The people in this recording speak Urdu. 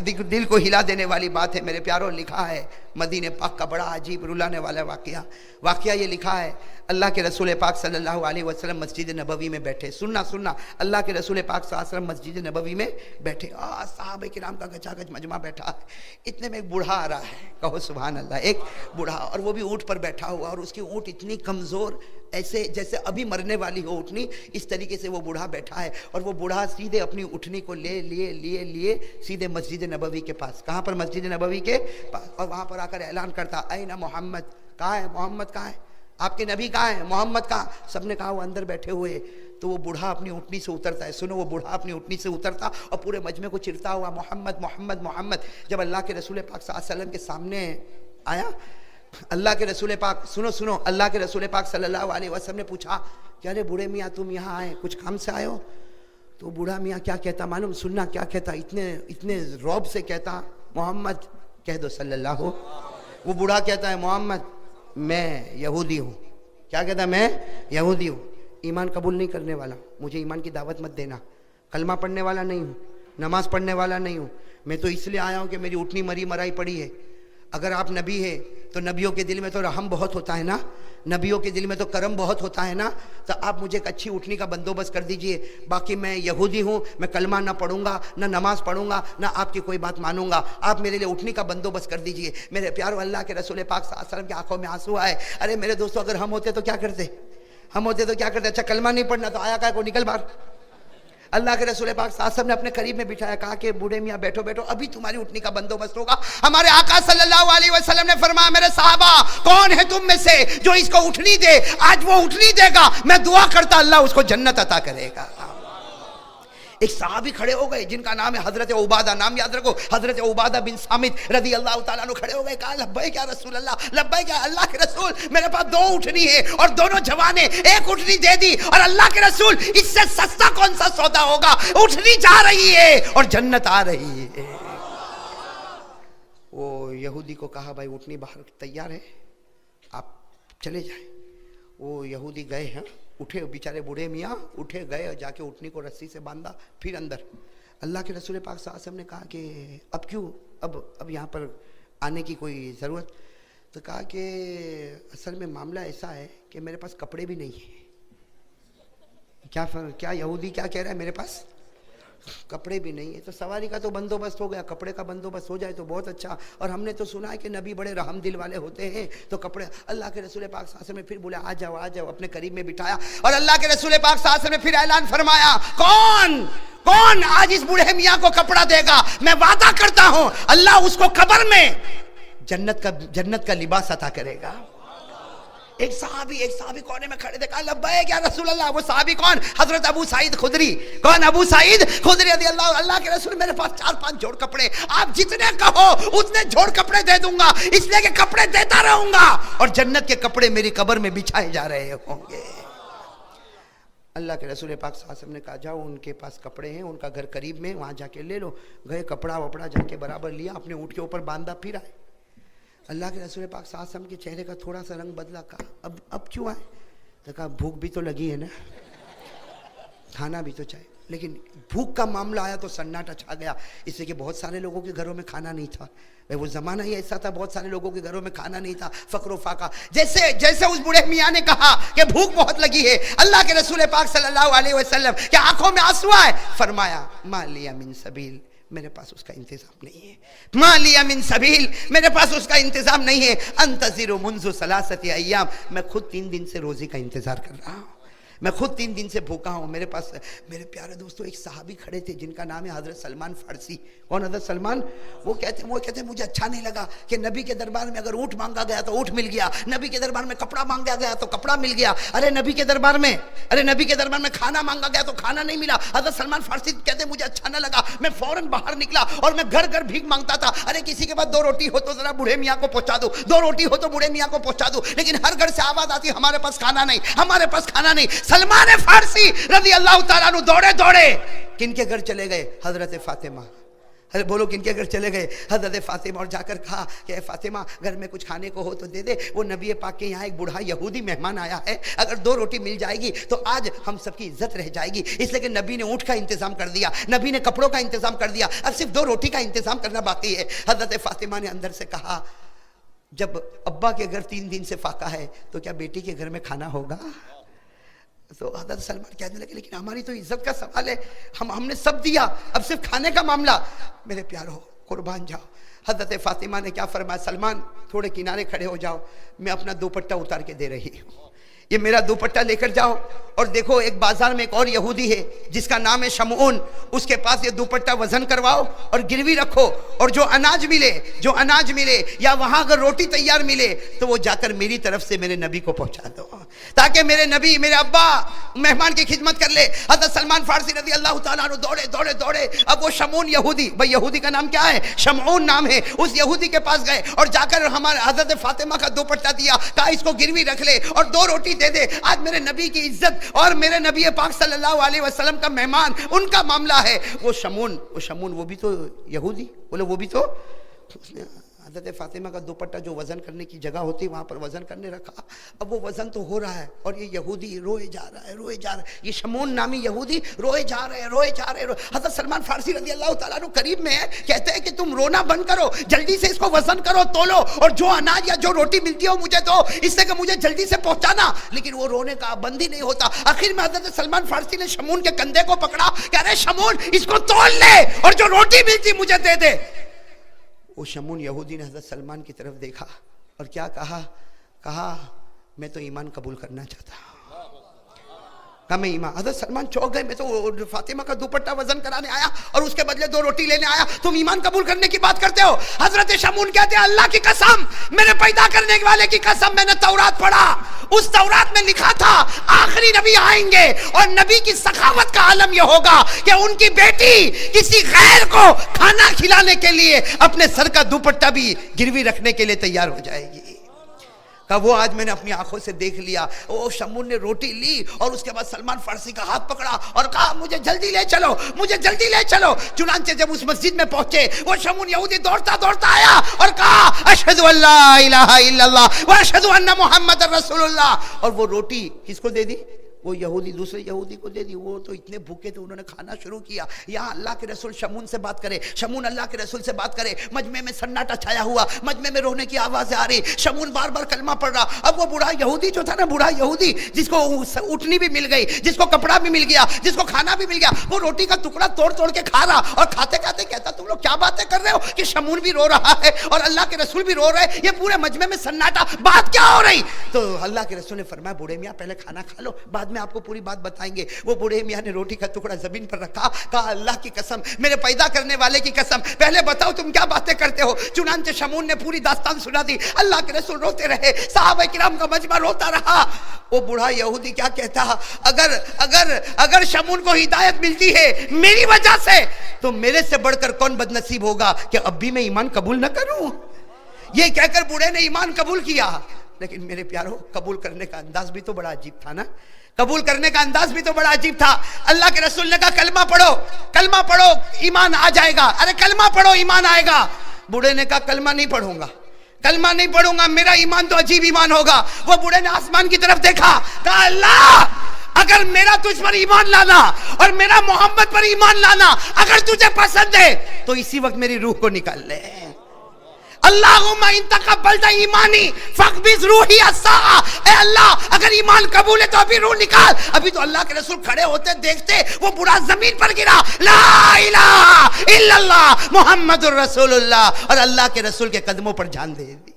دل کو ہلا دینے والی بات ہے میرے پیاروں. لکھا ہے مدینہ پاک کا بڑا عجیب رلانے والا واقعہ یہ لکھا ہے. اللہ کے رسول پاک صلی اللہ علیہ وسلم مسجد نبوی میں بیٹھے. سننا اللہ کے رسول پاک صلی اللہ علیہ وسلم مسجد نبوی میں بیٹھے. صحابہ کرام کا گچا گچ مجمع بیٹھا ہے. اتنے میں ایک بوڑھا آ رہا ہے, کہو سبحان اللہ, ایک بوڑھا, اور وہ بھی اونٹ پر بیٹھا ہوا, اور اس کی اونٹ اتنی کمزور, ایسے جیسے ابھی مرنے والی ہو اٹھنی, اس طریقے سے وہ بوڑھا بیٹھا ہے. اور وہ بوڑھا سیدھے اپنی اٹھنی کو لیے سیدھے مسجد نبوی کے پاس. کہاں پر؟ مسجد نبوی کے پاس. اور وہاں پر آ کر اعلان کرتا, این محمد, کہاں ہے محمد, کہاں ہے آپ کے نبی, کہاں ہے محمد, کہاں؟ سب نے کہا وہ اندر بیٹھے ہوئے. تو وہ بوڑھا اپنی اونٹنی سے اترتا ہے. سنو, وہ بوڑھا اپنی اونٹنی سے اترتا اور پورے مجمع کو چرتا ہوا, محمد محمد محمد. جب اللہ کے رسول پاک صلی اللہ علیہ وسلم کے سامنے آیا, اللہ کے رسول پاک, سنو, اللہ کے رسول پاک صلی اللہ علیہ وسلم نے پوچھا کہ ارے بوڑھے میاں تم یہاں آئے, کچھ کام سے آئے ہو؟ تو بوڑھا میاں کیا کہتا معلوم؟ سننا کیا کہتا, اتنے رعب سے کہتا, محمد کہہ دو صلی اللہ ہو. وہ بوڑھا کہتا ہے محمد میں یہودی ہوں. کیا کہتا ہے؟ میں یہودی ہوں, ایمان قبول نہیں کرنے والا, مجھے ایمان کی دعوت مت دینا, کلمہ پڑھنے والا نہیں ہوں, نماز پڑھنے والا نہیں ہوں, میں تو اس لیے آیا ہوں کہ میری اٹھنی مرائی پڑی ہے. اگر آپ نبی ہے تو نبیوں کے دل میں تو رحم بہت ہوتا ہے نا, نبیوں کے دل میں تو کرم بہت ہوتا ہے نا, تو آپ مجھے ایک اچھی اٹھنی کا بندوبست کر دیجئے. باقی میں یہودی ہوں, میں کلمہ نہ پڑھوں گا, نہ نماز پڑھوں گا, نہ آپ کی کوئی بات مانوں گا, آپ میرے لیے اٹھنی کا بندوبست کر دیجئے. میرے پیارو, اللہ کے رسول پاک صلی اللہ علیہ وسلم کی آنکھوں میں آنسو آئے. ارے میرے دوستو, اگر ہم ہوتے تو کیا کرتے؟ اچھا کلمہ نہیں پڑھنا تو آیا کہا کو نکل باہر. اللہ کے رسول پاک صلی اللہ علیہ وسلم نے اپنے قریب میں بٹھایا, کہا کہ بوڑھے میاں بیٹھو, ابھی تمہاری اٹھنی کا بندوبست ہوگا. ہمارے آقا صلی اللہ علیہ وسلم نے فرمایا, میرے صحابہ کون ہے تم میں سے جو اس کو اٹھنی دے؟ آج وہ اٹھنی دے گا, میں دعا کرتا اللہ اس کو جنت عطا کرے گا. ایک صحابی کھڑے ہو گئے جن کا نام ہے حضرت عبادہ, نام یاد رکھو, حضرت عبادہ بن صامت رضی اللہ تعالیٰ عنہ کھڑے ہو گئے. کہا لبیک یا رسول اللہ, لبیک یا اللہ کے رسول, میرے پاس 2 اٹھنی ہے اور دونوں جوانے, ایک اٹھنی دے دی. اور اللہ کے رسول, اس سے سستا کون سا سودا ہوگا؟ اٹھنی جا رہی ہے اور جنت آ رہی ہے. وہ یہودی کو کہا بھائی اٹھنی باہر تیار ہے, آپ چلے جائیں. وہ یہودی گئے ہیں, اٹھے, بیچارے بوڑھے میاں اٹھے, گئے اور جا کے اٹھنی کو رسی سے باندھا, پھر اندر. اللہ کے رسول پاک صلی اللہ علیہ وسلم نے کہا کہ اب کیوں, اب یہاں پر آنے کی کوئی ضرورت؟ تو کہا کہ اصل میں معاملہ ایسا ہے کہ میرے پاس کپڑے بھی نہیں ہیں. کیا یہودی کیا کہہ رہا ہے؟ میرے پاس کپڑے بھی نہیں ہے. تو سواری کا تو بندوبست ہو گیا, کپڑے کا بندوبست ہو جائے تو بہت اچھا. اور ہم نے تو سنا ہے کہ نبی بڑے رحم دل والے ہوتے ہیں, تو کپڑے. اللہ کے رسول پاک صلی اللہ علیہ وسلم نے پھر بولا آ جاؤ, اپنے قریب میں بٹھایا. اور اللہ کے رسول پاک صلی اللہ علیہ وسلم نے پھر اعلان فرمایا, کون آج اس بوڑھے میاں کو کپڑا دے گا؟ میں وعدہ کرتا ہوں اللہ اس کو قبر میں جنت کا لباس عطا کرے گا. ایک صحابی کونے میں کھڑے تھے, کہا لبیک یا رسول اللہ. وہ صحابی کون؟ حضرت ابو سعید خدری. کون؟ ابو سعید خدری رضی اللہ کے رسول, میرے پاس 4-5 جوڑ کپڑے, آپ جتنے کہو اتنے جوڑ کپڑے دے دوں گا, اس لیے کہ کپڑے دیتا رہوں گا, اور جنت کے کپڑے میری قبر میں بچھائے جا رہے ہوں گے. اللہ کے رسول پاک صلی اللہ علیہ وسلم نے کہا جاؤ, ان کے پاس کپڑے ہیں, ان کا گھر قریب میں, وہاں جا کے لے لو. گئے, کپڑا وپڑا جا کے برابر لیا, اپنے اونٹ کے اوپر باندھا, پھر آئے. اللہ کے رسول پاک صلی اللہ علیہ وسلم کے چہرے کا تھوڑا سا رنگ بدلا. کہا اب کیوں آئے؟ تو کہا بھوک بھی تو لگی ہے نا, کھانا بھی تو چاہیے. لیکن بھوک کا معاملہ آیا تو سناٹا چھا گیا, اس لیے کہ بہت سارے لوگوں کے گھروں میں کھانا نہیں تھا. وہ زمانہ ہی ایسا تھا, بہت سارے لوگوں کے گھروں میں کھانا نہیں تھا, فقر و فاقہ. جیسے اس بوڑھے میاں نے کہا کہ بھوک بہت لگی ہے, اللہ کے رسول پاک صلی اللہ علیہ وسلم کے آنکھوں میں آنسو آئے. فرمایا ما لی من سبیل, میرے پاس اس کا انتظام نہیں ہے. ما لی من سبیل, میرے پاس اس کا انتظام نہیں ہے. انتظر منذ 3 ایام, میں خود 3 دن سے روزی کا انتظار کر رہا ہوں, میں خود 3 دن سے بھوکا ہوں. میرے پاس, میرے پیارے دوستو, ایک صحابی کھڑے تھے جن کا نام ہے حضرت سلمان فارسی. کون حضرت سلمان؟ وہ کہتے مجھے اچھا نہیں لگا کہ نبی کے دربار میں اگر اونٹ مانگا گیا تو اونٹ مل گیا, نبی کے دربار میں کپڑا مانگا گیا تو کپڑا مل گیا, نبی کے دربار میں کھانا مانگا گیا تو کھانا نہیں ملا. حضرت سلمان فارسی کہتے مجھے اچھا نہ لگا, میں فوراً باہر نکلا اور میں گھر گھر بھیک مانگتا تھا. کسی کے پاس 2 روٹی ہو تو ذرا بوڑھے میاں کو پہنچا دو, 2 روٹی ہو تو بوڑھے میاں کو پہنچا دو. لیکن ہر گھر سے آواز آتی ہمارے پاس کھانا نہیں, ہمارے پاس کھانا نہیں. سلمان فارسی رضی اللہ تعالیٰ عنہ دوڑے کن کے گھر چلے گئے؟ حضرت ارے بولو کن کے گھر چلے گئے؟ حضرت فاطمہ، اور جا کر کہا کہ اے فاطمہ گھر میں کچھ کھانے کو ہو تو دے دے، وہ نبی پاک کے یہاں ایک بوڑھا یہودی مہمان آیا ہے، اگر 2 روٹی مل جائے گی تو آج ہم سب کی عزت رہ جائے گی۔ اس لیے کہ نبی نے اونٹ کا انتظام کر دیا، نبی نے کپڑوں کا انتظام کر دیا، اب صرف 2 روٹی کا انتظام کرنا باقی ہے۔ حضرت فاطمہ نے اندر سے کہا جب ابا کے گھر 3 دن سے فاقہ ہے تو کیا بیٹی کے گھر میں کھانا ہوگا؟ تو حضرت سلمان کہنے لگے لیکن ہماری تو عزت کا سوال ہے، ہم نے سب دیا، اب صرف کھانے کا معاملہ۔ میرے پیارو قربان جاؤ، حضرت فاطمہ نے کیا فرمایا؟ سلمان تھوڑے کنارے کھڑے ہو جاؤ، میں اپنا دوپٹہ اتار کے دے رہی ہوں، یہ میرا دوپٹہ لے کر جاؤ۔ اور دیکھو ایک بازار میں ایک اور یہودی ہے جس کا نام ہے شمعون، اس کے پاس یہ دوپٹہ وزن کرواؤ اور گروی رکھو، اور جو اناج ملے یا وہاں اگر روٹی تیار ملے تو وہ جا کر میری طرف سے میرے نبی کو پہنچا دو، تاکہ میرے نبی میرے ابا مہمان کی خدمت کر لے۔ حضرت سلمان فارسی رضی اللہ تعالیٰ عنہ دوڑے، اب وہ شمعون یہودی، بھائی یہودی کا نام کیا ہے؟ شمعون نام ہے، اس یہودی کے پاس گئے اور جا کر ہمارے حضرت فاطمہ کا دوپٹہ دیا، کہا اس کو گروی رکھ لے اور 2 روٹی دے دے، آج میرے نبی کی عزت اور میرے نبی پاک صلی اللہ علیہ وسلم کا مہمان، ان کا معاملہ ہے۔ وہ شمعون وہ بھی تو یہودی، بولے وہ بھی تو، اس نے حضرت فاطمہ کا دوپٹہ جو وزن کرنے کی جگہ ہوتی وہاں پر وزن کرنے رکھا۔ اب وہ وزن تو ہو رہا ہے اور یہ یہودی روئے جا رہا ہے، یہ شمعون نامی یہودی روئے جا رہے۔ حضرت سلمان فارسی رضی اللہ تعالیٰ عنہ قریب میں ہے، کہتے ہیں کہ تم رونا بند کرو، جلدی سے اس کو وزن کرو، تولو، اور جو اناج یا جو روٹی ملتی ہو مجھے دو، اس سے کہ مجھے جلدی سے پہنچانا۔ لیکن وہ رونے کا بند ہی نہیں ہوتا۔ آخر میں حضرت سلمان فارسی نے شمعون کے کندھے کو پکڑا، کہہ رہے شمعون اس کو تول لے اور جو روٹی ملتی مجھے دے دے۔ وہ شمعون یہودی نے حضرت سلمان کی طرف دیکھا اور کیا کہا میں تو ایمان قبول کرنا چاہتا ہوں، کہا میں ایمان۔ حضرت سلمان چوک گئے، میں تو فاطمہ کا دوپٹہ وزن کرانے آیا اور اس کے بدلے 2 روٹی لینے آیا، تم ایمان قبول کرنے کی بات کرتے ہو؟ حضرت شمعون کہتے ہیں اللہ کی قسم، میرے پیدا کرنے والے کی قسم، میں نے تورات پڑھا، اس تورات میں لکھا تھا آخری نبی آئیں گے اور نبی کی سخاوت کا عالم یہ ہوگا کہ ان کی بیٹی کسی غیر کو کھانا کھلانے کے لیے اپنے سر کا دوپٹہ بھی گروی رکھنے کے لیے تیار ہو جائے گی۔ کہا وہ آج میں نے اپنی آنکھوں سے دیکھ لیا۔ وہ شمعون نے روٹی لی اور اس کے بعد سلمان فارسی کا ہاتھ پکڑا اور کہا مجھے جلدی لے چلو۔ چنانچہ جب اس مسجد میں پہنچے وہ شمعون یہودی دوڑتا آیا اور کہا اشہد ان لا الہ الا اللہ واشہد ان محمد رسول اللہ، اور وہ روٹی کس کو دے دی؟ وہ یہودی دوسرے یہودی کو دے دی۔ وہ تو اتنے بھوکے تھے، انہوں نے کھانا شروع کیا۔ یہاں اللہ کے رسول شمعون سے بات کرے، شمعون اللہ کے رسول سے بات کرے، مجمع میں سناٹا چھایا ہوا، مجمع میں رونے کی آوازیں آ رہی، شمعون بار بار کلمہ پڑھ رہا۔ اب وہ بوڑھا یہودی جو تھا نا، بوڑھا یہودی جس کو اٹھنی بھی مل گئی، جس کو کپڑا بھی مل گیا، جس کو کھانا بھی مل گیا، وہ روٹی کا ٹکڑا توڑ کے کھا رہا اور کھاتے کہتا تم لوگ کیا باتیں کر رہے ہو کہ شمعون بھی رو رہا ہے اور اللہ کے رسول بھی رو رہے، یہ پورے مجمع میں سناٹا، بات کیا ہو رہی؟ تو اللہ کے رسول نے فرمایا بوڑھے میاں پہلے کھانا کھا لو، بعد میں آپ کو پوری بات بتائیں گے۔ وہ بوڑھے میاں نے روٹی کا ٹکڑا زمین پر رکھا، کہا اللہ کی قسم، میرے پیدا کرنے والے کی قسم، پہلے بتاؤ تم کیا باتیں کرتے ہو؟ چنانچہ شمعون نے پوری داستان سنا دی۔ اللہ کے رسول روتے رہے، صحابہ کرام کا مجمع روتا رہا۔ وہ بوڑھا یہودی کیا کہتا، اگر شمعون کو ہدایت ملتی ہے میری وجہ سے تو میرے سے بڑھ کر کون بدنصیب ہوگا کہ اب بھی میں ایمان قبول نہ کروں؟ یہ کہہ کر بوڑھے نے ایمان قبول کیا۔ لیکن میرے پیارو قبول کرنے کا انداز بھی تو بڑا عجیب تھا نا، قبول کرنے کا انداز بھی تو بڑا عجیب تھا۔ اللہ کے رسول نے کہا کلمہ پڑھو ایمان آ جائے گا۔ ارے کلمہ پڑھو ایمان آئے گا۔ بوڑھے نے کہا کلمہ نہیں پڑھوں گا، میرا ایمان تو عجیب ایمان ہوگا۔ وہ بوڑھے نے آسمان کی طرف دیکھا، کہا اللہ اگر میرا تجھ پر ایمان لانا اور میرا محمد پر ایمان لانا اگر تجھے پسند ہے تو اسی وقت میری روح کو نکال لے۔ اللہم ان تقبلت ایمانی فاقبض روحی الساعہ، اے اللہ اگر ایمان قبول ہے تو ابھی روح نکال۔ ابھی تو اللہ کے رسول کھڑے ہوتے دیکھتے وہ بوڑھا زمین پر گرا، لا الہ الا اللہ محمد الرسول اللہ، اور اللہ کے رسول کے قدموں پر جان دے دی۔